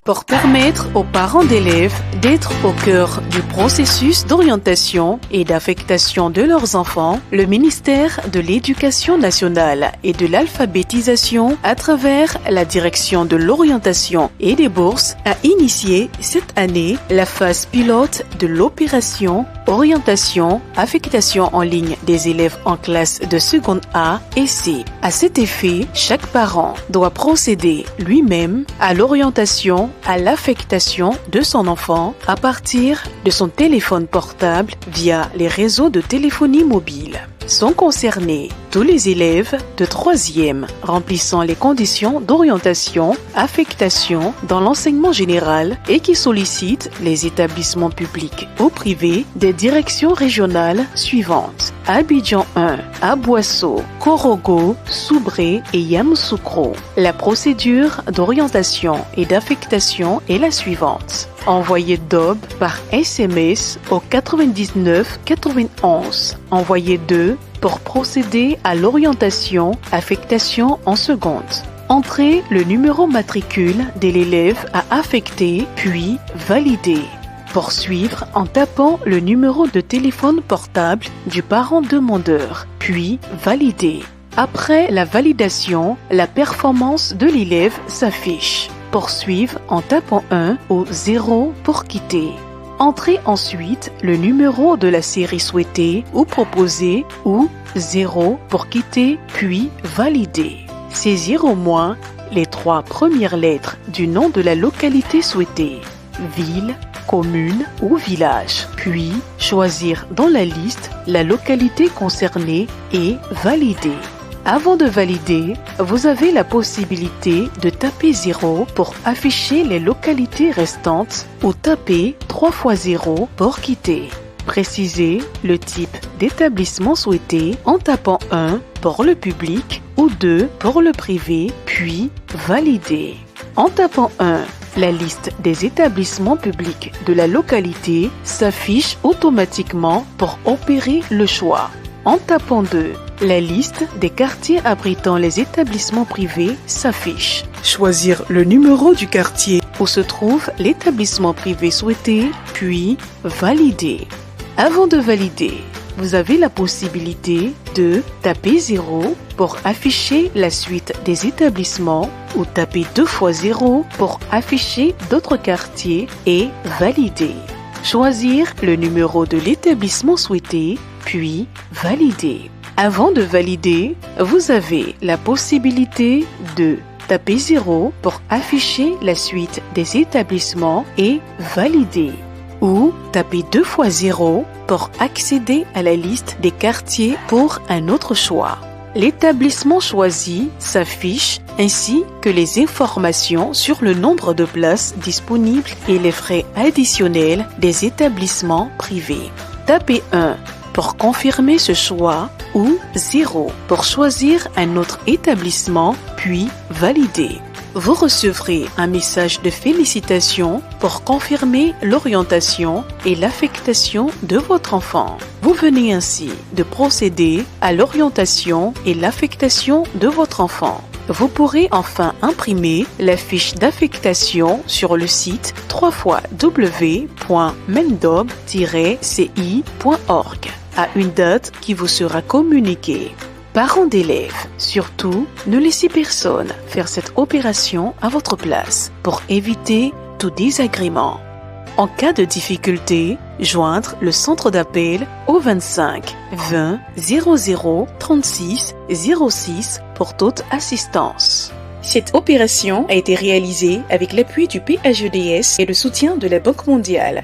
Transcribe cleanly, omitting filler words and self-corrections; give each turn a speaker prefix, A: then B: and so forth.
A: Pour permettre aux parents d'élèves d'être au cœur du processus d'orientation et d'affectation de leurs enfants, le ministère de l'Éducation nationale et de l'alphabétisation, à travers la direction de l'orientation et des bourses, a initié cette année la phase pilote de l'opération Orientation, affectation en ligne des élèves en classe de seconde A et C. À cet effet, chaque parent doit procéder lui-même à l'orientation, à l'affectation de son enfant à partir de son téléphone portable via les réseaux de téléphonie mobile. Sont concernés tous les élèves de 3e remplissant les conditions d'orientation, affectation dans l'enseignement général et qui sollicitent les établissements publics ou privés des directions régionales suivantes: Abidjan 1, Aboissau, Korogo, Soubré et Yamoussoukro. La procédure d'orientation et d'affectation est la suivante. Envoyer DOB par SMS au 99 91. Envoyer 2 pour procéder à l'orientation, affectation en seconde. Entrez le numéro matricule de l'élève à affecter, puis valider. Poursuivre en tapant le numéro de téléphone portable du parent demandeur, puis valider. Après la validation, la performance de l'élève s'affiche. Poursuivre en tapant 1 ou 0 pour quitter. Entrez ensuite le numéro de la série souhaitée ou proposée ou 0 pour quitter, puis valider. Saisir au moins les 3 premières lettres du nom de la localité souhaitée, ville, commune ou village, puis choisir dans la liste la localité concernée et valider. Avant de valider, vous avez la possibilité de taper 0 pour afficher les localités restantes ou taper 3 fois 0 pour quitter. Précisez le type d'établissement souhaité en tapant 1 pour le public ou 2 pour le privé, puis valider. En tapant 1, la liste des établissements publics de la localité s'affiche automatiquement pour opérer le choix. En tapant 2, la liste des quartiers abritant les établissements privés s'affiche. Choisir le numéro du quartier où se trouve l'établissement privé souhaité, puis valider. Avant de valider, vous avez la possibilité de taper 0 pour afficher la suite des établissements ou taper 2 fois 0 pour afficher d'autres quartiers et valider. Choisir le numéro de l'établissement souhaité, puis valider. Avant de valider, vous avez la possibilité de taper 0 pour afficher la suite des établissements et valider. Ou taper 2 fois 0 pour accéder à la liste des quartiers pour un autre choix. L'établissement choisi s'affiche ainsi que les informations sur le nombre de places disponibles et les frais additionnels des établissements privés. Tapez 1 pour confirmer ce choix ou 0 pour choisir un autre établissement, puis valider. Vous recevrez un message de félicitations pour confirmer l'orientation et l'affectation de votre enfant. Vous venez ainsi de procéder à l'orientation et l'affectation de votre enfant. Vous pourrez enfin imprimer la fiche d'affectation sur le site www.mendob-ci.org à une date qui vous sera communiquée. Parents d'élèves, surtout, ne laissez personne faire cette opération à votre place pour éviter tout désagrément. En cas de difficulté, joindre le centre d'appel au 25 20 00 36 06 pour toute assistance. Cette opération a été réalisée avec l'appui du PAGEDS et le soutien de la Banque mondiale.